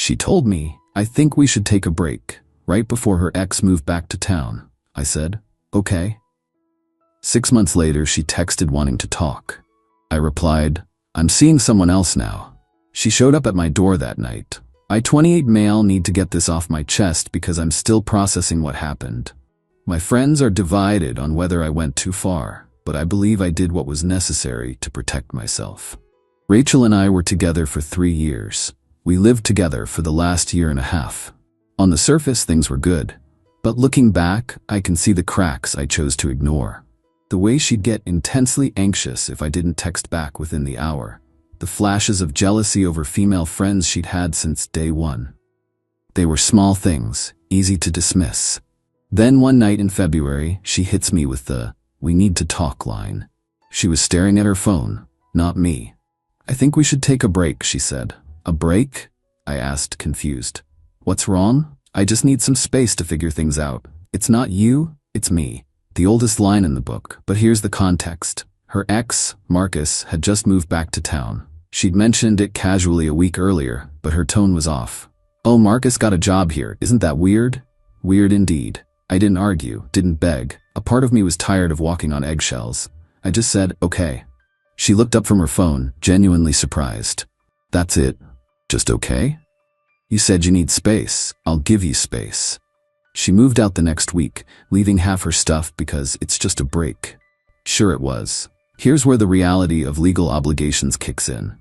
She told me, "I think we should take a break," right before her ex moved back to town. I said, "Okay." 6 months later, she texted wanting to talk. I replied, "I'm seeing someone else now." She showed up at my door that night. I, 28 male, need to get this off my chest because I'm still processing what happened. My friends are divided on whether I went too far, but I believe I did what was necessary to protect myself. Rachel and I were together for 3 years. We lived together for the last 1.5 years. On the surface, things were good, but looking back, I can see the cracks I chose to ignore. The way she'd get intensely anxious if I didn't text back within the hour. The flashes of jealousy over female friends she'd had since day one. They were small things, easy to dismiss. Then one night in February, she hits me with the, "We need to talk" line. She was staring at her phone, not me. "I think we should take a break," she said. "A break?" I asked, confused. "What's wrong?" "I just need some space to figure things out. It's not you, it's me." The oldest line in the book, but here's the context. Her ex, Marcus, had just moved back to town. She'd mentioned it casually a week earlier, but her tone was off. "Oh, Marcus got a job here, isn't that weird?" Weird indeed. I didn't argue, didn't beg. A part of me was tired of walking on eggshells. I just said, "Okay." She looked up from her phone, genuinely surprised. "That's it? Just okay?" "You said you need space. I'll give you space." She moved out the next week, leaving half her stuff because it's just a break. Sure it was. Here's where the reality of legal obligations kicks in.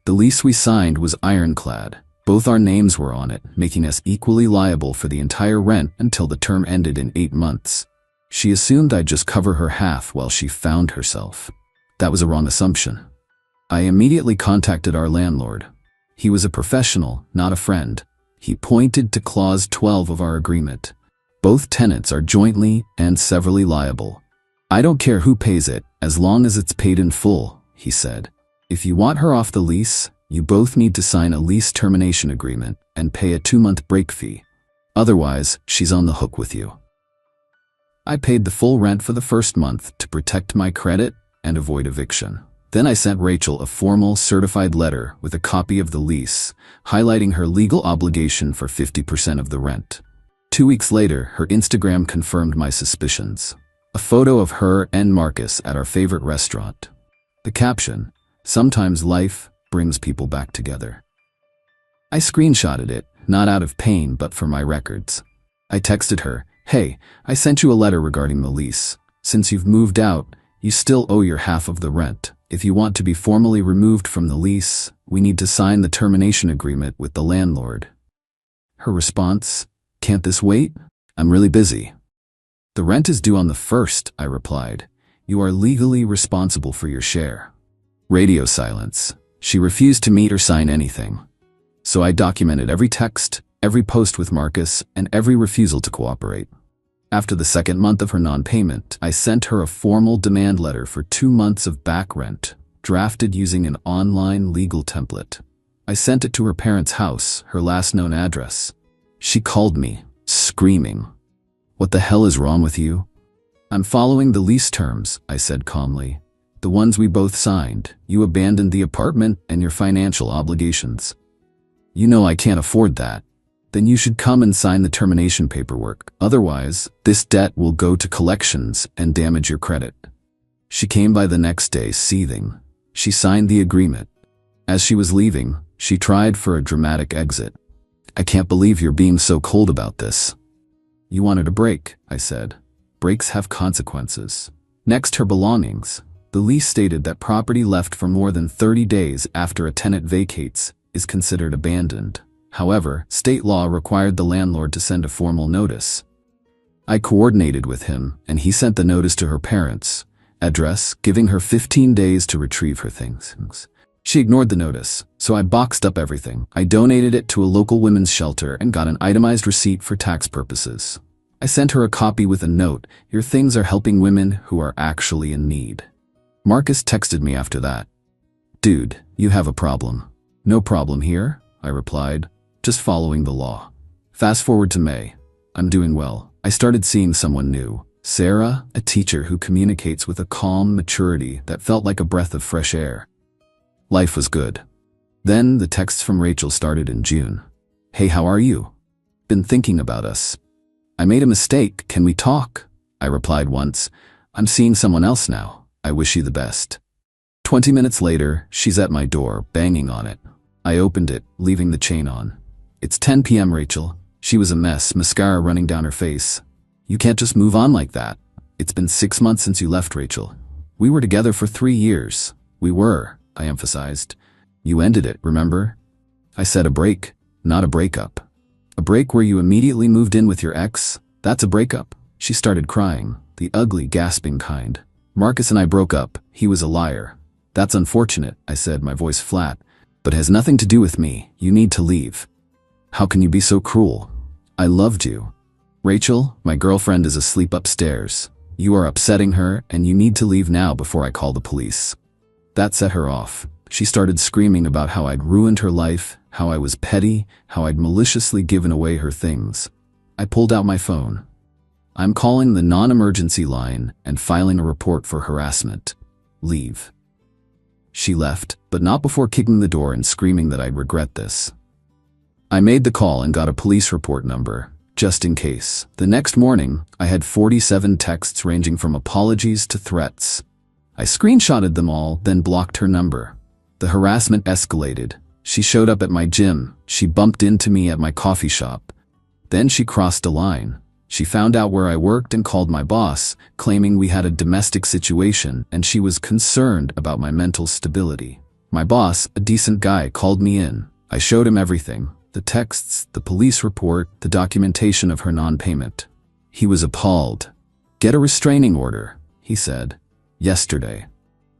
The lease we signed was ironclad. Both our names were on it, making us equally liable for the entire rent until the term ended in 8 months. She assumed I'd just cover her half while she found herself. That was a wrong assumption. I immediately contacted our landlord. He was a professional, not a friend. He pointed to Clause 12 of our agreement. Both tenants are jointly and severally liable. "I don't care who pays it, as long as it's paid in full," he said. "If you want her off the lease, you both need to sign a lease termination agreement and pay a 2-month break fee. Otherwise, she's on the hook with you." I paid the full rent for the first month to protect my credit and avoid eviction. Then I sent Rachel a formal certified letter with a copy of the lease, highlighting her legal obligation for 50% of the rent. 2 weeks later, her Instagram confirmed my suspicions. A photo of her and Marcus at our favorite restaurant. The caption, "Sometimes life brings people back together." I screenshotted it, not out of pain but for my records. I texted her, "Hey, I sent you a letter regarding the lease. Since you've moved out, you still owe your half of the rent. If you want to be formally removed from the lease, we need to sign the termination agreement with the landlord." Her response, "Can't this wait? I'm really busy." "The rent is due on the 1st, I replied. "You are legally responsible for your share." Radio silence. She refused to meet or sign anything. So I documented every text, every post with Marcus, and every refusal to cooperate. After the 2nd month of her non-payment, I sent her a formal demand letter for 2 months of back rent, drafted using an online legal template. I sent it to her parents' house, her last known address. She called me, screaming, "What the hell is wrong with you?" "I'm following the lease terms," I said calmly. "The ones we both signed. You abandoned the apartment and your financial obligations." "You know I can't afford that." "Then you should come and sign the termination paperwork. Otherwise, this debt will go to collections and damage your credit." She came by the next day, seething. She signed the agreement. As she was leaving, she tried for a dramatic exit. "I can't believe you're being so cold about this." "You wanted a break," I said. "Breaks have consequences." Next, her belongings. The lease stated that property left for more than 30 days after a tenant vacates is considered abandoned. However, state law required the landlord to send a formal notice. I coordinated with him, and he sent the notice to her parents' address, giving her 15 days to retrieve her things. She ignored the notice, so I boxed up everything. I donated it to a local women's shelter and got an itemized receipt for tax purposes. I sent her a copy with a note, "Your things are helping women who are actually in need." Marcus texted me after that. "Dude, you have a problem." "No problem here," I replied, "just following the law." Fast forward to May. I'm doing well. I started seeing someone new. Sarah, a teacher who communicates with a calm maturity that felt like a breath of fresh air. Life was good. Then the texts from Rachel started in June. Hey, how are you? Been thinking about us. I made a mistake. Can we talk? I replied once. I'm seeing someone else now. I wish you the best. 20 minutes later, she's at my door, banging on it. I opened it, leaving the chain on. It's 10 p.m., Rachel. She was a mess, mascara running down her face. You can't just move on like that. It's been 6 months since you left, Rachel. We were together for 3 years. We were, I emphasized. You ended it, remember? I said a break, not a breakup. A break where you immediately moved in with your ex? That's a breakup. She started crying, the ugly, gasping kind. Marcus and I broke up. He was a liar. That's unfortunate, I said, my voice flat, but has nothing to do with me. You need to leave. How can you be so cruel? I loved you. Rachel, my girlfriend is asleep upstairs. You are upsetting her, and you need to leave now before I call the police. That set her off. She started screaming about how I'd ruined her life, how I was petty, how I'd maliciously given away her things. I pulled out my phone. I'm calling the non-emergency line and filing a report for harassment. Leave. She left, but not before kicking the door and screaming that I'd regret this. I made the call and got a police report number, just in case. The next morning, I had 47 texts ranging from apologies to threats. I screenshotted them all, then blocked her number. The harassment escalated. She showed up at my gym. She bumped into me at my coffee shop. Then she crossed a line. She found out where I worked and called my boss, claiming we had a domestic situation and she was concerned about my mental stability. My boss, a decent guy, called me in. I showed him everything. The texts, the police report, the documentation of her non-payment. He was appalled. Get a restraining order, he said. Yesterday.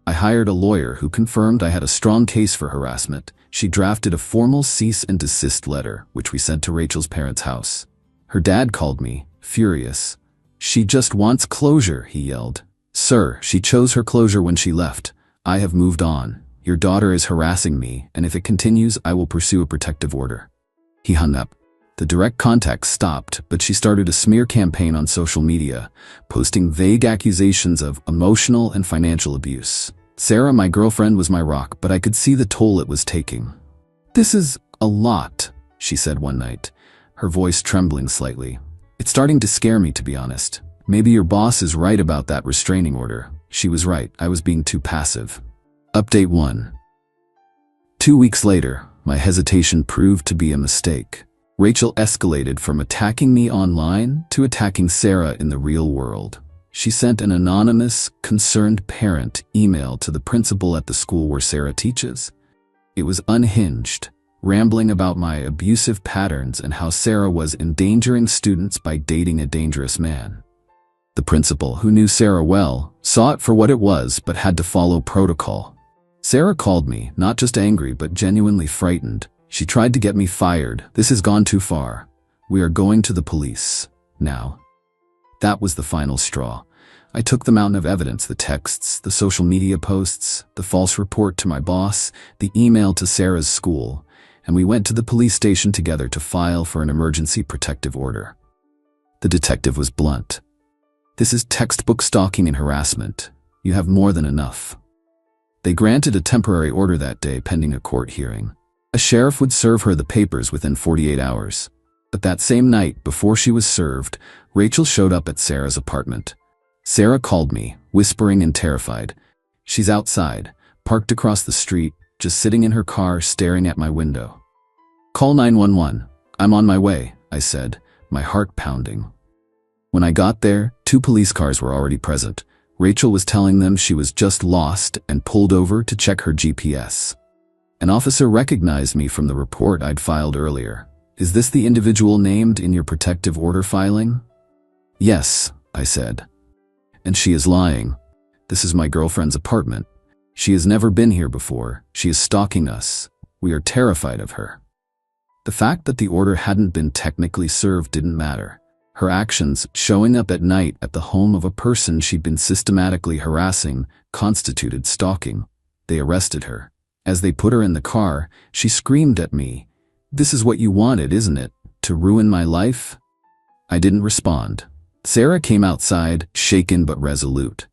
I hired a lawyer who confirmed I had a strong case for harassment. She drafted a formal cease and desist letter, which we sent to Rachel's parents' house. Her dad called me, furious. She just wants closure, he yelled. Sir, she chose her closure when she left. I have moved on. Your daughter is harassing me, and if it continues, I will pursue a protective order. He hung up. The direct contact stopped, but she started a smear campaign on social media, posting vague accusations of emotional and financial abuse. Sarah, my girlfriend, was my rock, but I could see the toll it was taking. This is a lot, she said one night, her voice trembling slightly. It's starting to scare me, to be honest. Maybe your boss is right about that restraining order. She was right. I was being too passive. Update 1. 2 weeks later, my hesitation proved to be a mistake. Rachel escalated from attacking me online to attacking Sarah in the real world. She sent an anonymous, concerned parent email to the principal at the school where Sarah teaches. It was unhinged, rambling about my abusive patterns and how Sarah was endangering students by dating a dangerous man. The principal, who knew Sarah well, saw it for what it was but had to follow protocol. Sarah called me, not just angry but genuinely frightened. She tried to get me fired. This has gone too far. We are going to the police. Now. That was the final straw. I took the mountain of evidence, the texts, the social media posts, the false report to my boss, the email to Sarah's school, and we went to the police station together to file for an emergency protective order. The detective was blunt. This is textbook stalking and harassment. You have more than enough. They granted a temporary order that day pending a court hearing. A sheriff would serve her the papers within 48 hours. But that same night, before she was served, Rachel showed up at Sarah's apartment. Sarah called me, whispering and terrified. She's outside, parked across the street, just sitting in her car staring at my window. Call 911. I'm on my way, I said, my heart pounding. When I got there, 2 police cars were already present. Rachel was telling them she was just lost and pulled over to check her GPS. An officer recognized me from the report I'd filed earlier. Is this the individual named in your protective order filing? Yes, I said. And she is lying. This is my girlfriend's apartment. She has never been here before. She is stalking us. We are terrified of her. The fact that the order hadn't been technically served didn't matter. Her actions, showing up at night at the home of a person she'd been systematically harassing, constituted stalking. They arrested her. As they put her in the car, she screamed at me, "This is what you wanted, isn't it? To ruin my life?" I didn't respond. Sarah came outside, shaken but resolute.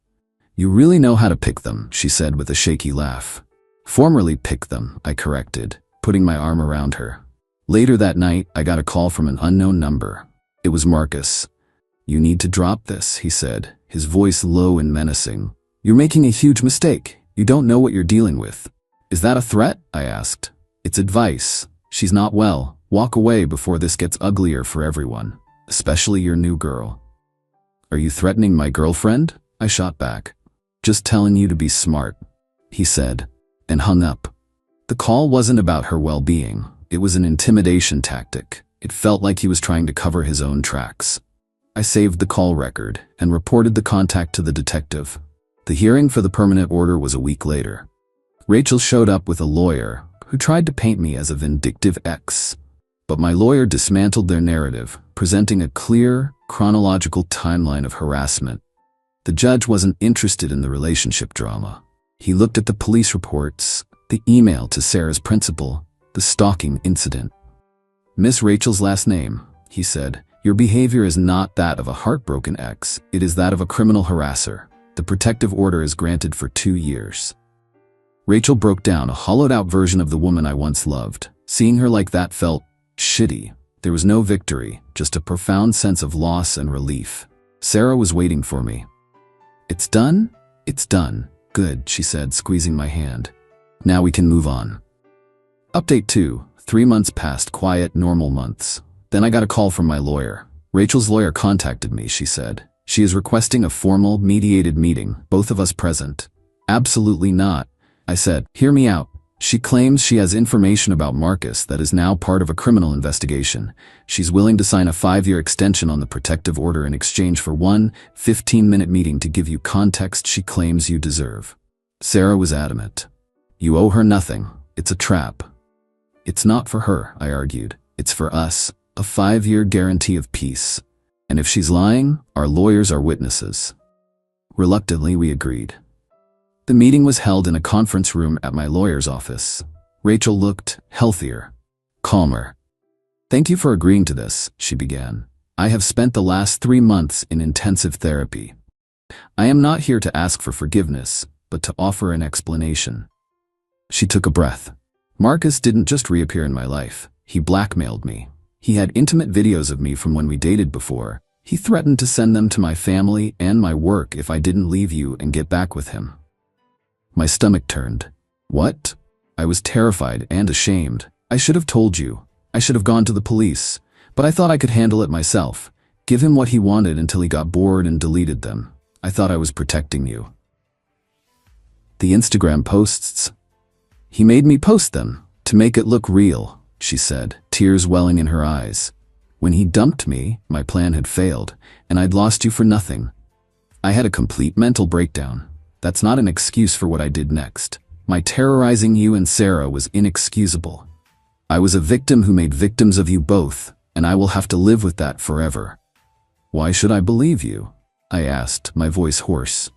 "You really know how to pick them," she said with a shaky laugh. "Formerly pick them," I corrected, putting my arm around her. Later that night, I got a call from an unknown number. It was Marcus. "You need to drop this," he said, his voice low and menacing. "You're making a huge mistake. You don't know what you're dealing with." "Is that a threat?" I asked. "It's advice. She's not well. Walk away before this gets uglier for everyone, especially your new girl." "Are you threatening my girlfriend?" I shot back. "Just telling you to be smart," he said, and hung up. The call wasn't about her well-being. It was an intimidation tactic. It felt like he was trying to cover his own tracks. I saved the call record and reported the contact to the detective. The hearing for the permanent order was a week later. Rachel showed up with a lawyer who tried to paint me as a vindictive ex. But my lawyer dismantled their narrative, presenting a clear, chronological timeline of harassment. The judge wasn't interested in the relationship drama. He looked at the police reports, the email to Sarah's principal, the stalking incident. "Miss Rachel's last name," he said. "Your behavior is not that of a heartbroken ex, it is that of a criminal harasser. The protective order is granted for 2 years." Rachel broke down, a hollowed-out version of the woman I once loved. Seeing her like that felt shitty. There was no victory, just a profound sense of loss and relief. Sarah was waiting for me. "It's done? It's done. Good," she said, squeezing my hand. "Now we can move on." Update 2. 3 months passed, quiet, normal months. Then I got a call from my lawyer. "Rachel's lawyer contacted me," she said. "She is requesting a formal, mediated meeting, both of us present." "Absolutely not," I said. "Hear me out. She claims she has information about Marcus that is now part of a criminal investigation. She's willing to sign a 5-year extension on the protective order in exchange for one 15-minute meeting to give you context she claims you deserve." Sarah was adamant. "You owe her nothing. It's a trap." "It's not for her," I argued. "It's for us. A 5-year guarantee of peace. And if she's lying, our lawyers are witnesses." Reluctantly, we agreed. The meeting was held in a conference room at my lawyer's office. Rachel looked healthier, calmer. "Thank you for agreeing to this," she began. "I have spent the last 3 months in intensive therapy. I am not here to ask for forgiveness, but to offer an explanation." She took a breath. "Marcus didn't just reappear in my life. He blackmailed me. He had intimate videos of me from when we dated before. He threatened to send them to my family and my work if I didn't leave you and get back with him." My stomach turned. "What?" I was terrified and ashamed. "I should have told you. I should have gone to the police. But I thought I could handle it myself. Give him what he wanted until he got bored and deleted them. I thought I was protecting you." "The Instagram posts?" "He made me post them, to make it look real," she said, tears welling in her eyes. "When he dumped me, my plan had failed, and I'd lost you for nothing. I had a complete mental breakdown. That's not an excuse for what I did next. My terrorizing you and Sarah was inexcusable. I was a victim who made victims of you both, and I will have to live with that forever." "Why should I believe you?" I asked, my voice hoarse.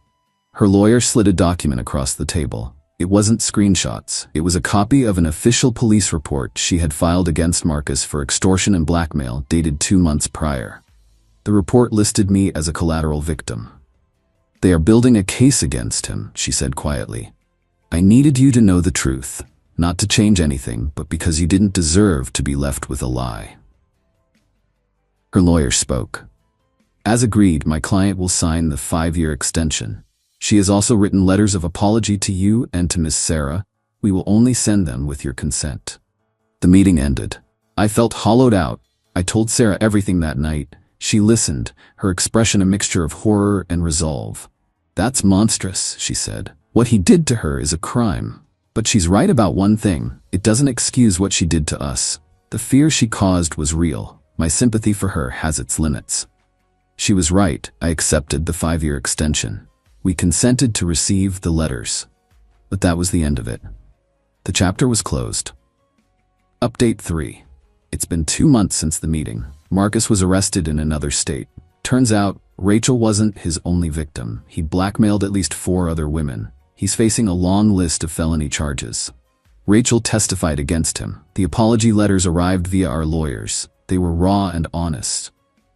Her lawyer slid a document across the table. It wasn't screenshots. It was a copy of an official police report she had filed against Marcus for extortion and blackmail dated 2 months prior. The report listed me as a collateral victim. "They are building a case against him," she said quietly. "I needed you to know the truth, not to change anything, but because you didn't deserve to be left with a lie." Her lawyer spoke. "As agreed, my client will sign the 5-year extension. She has also written letters of apology to you and to Miss Sarah. We will only send them with your consent." The meeting ended. I felt hollowed out. I told Sarah everything that night. She listened, her expression a mixture of horror and resolve. "That's monstrous," she said. "What he did to her is a crime. But she's right about one thing. It doesn't excuse what she did to us. The fear she caused was real. My sympathy for her has its limits." She was right. I accepted the 5-year extension. We consented to receive the letters. But that was the end of it. The chapter was closed. Update 3. It's been 2 months since the meeting. Marcus was arrested in another state. Turns out, Rachel wasn't his only victim. He blackmailed at least 4 other women. He's facing a long list of felony charges. Rachel testified against him. The apology letters arrived via our lawyers. They were raw and honest.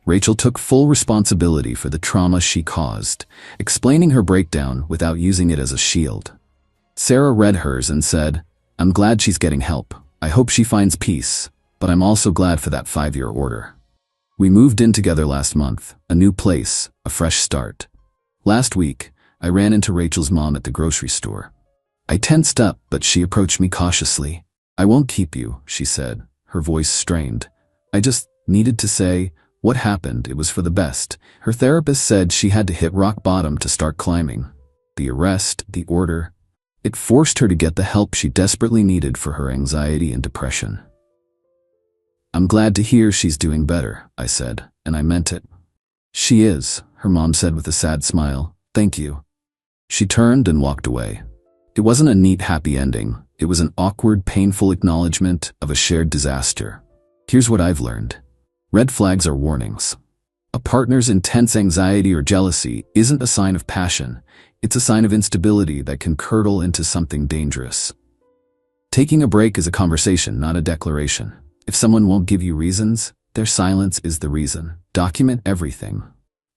Rachel took full responsibility for the trauma she caused, explaining her breakdown without using it as a shield. Sarah read hers and said, "I'm glad she's getting help. I hope she finds peace." but I'm also glad for that 5-year order. We moved in together last month, a new place, a fresh start. Last week, I ran into Rachel's mom at the grocery store. I tensed up, but she approached me cautiously. "I won't keep you," she said, her voice strained. "I just needed to say what happened. It was for the best." Her therapist said she had to hit rock bottom to start climbing. The arrest, the order, it forced her to get the help she desperately needed for her anxiety and depression. "I'm glad to hear she's doing better," I said, and I meant it. "She is," her mom said with a sad smile. "Thank you." She turned and walked away. It wasn't a neat, happy ending. It was an awkward, painful acknowledgement of a shared disaster. Here's what I've learned. Red flags are warnings. A partner's intense anxiety or jealousy isn't a sign of passion. It's a sign of instability that can curdle into something dangerous. Taking a break is a conversation, not a declaration. If someone won't give you reasons, their silence is the reason. Document everything.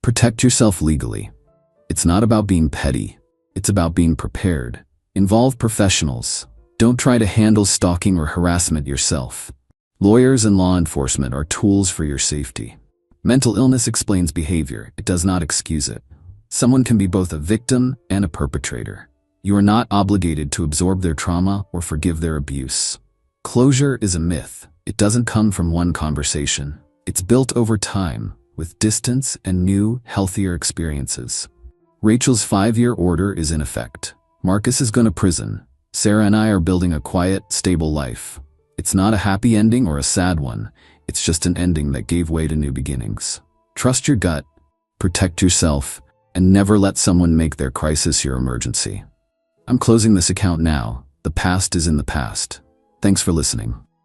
Protect yourself legally. It's not about being petty. It's about being prepared. Involve professionals. Don't try to handle stalking or harassment yourself. Lawyers and law enforcement are tools for your safety. Mental illness explains behavior. It does not excuse it. Someone can be both a victim and a perpetrator. You are not obligated to absorb their trauma or forgive their abuse. Closure is a myth. It doesn't come from one conversation. It's built over time, with distance and new, healthier experiences. Rachel's 5-year order is in effect. Marcus is going to prison. Sarah and I are building a quiet, stable life. It's not a happy ending or a sad one. It's just an ending that gave way to new beginnings. Trust your gut, protect yourself, and never let someone make their crisis your emergency. I'm closing this account now. The past is in the past. Thanks for listening.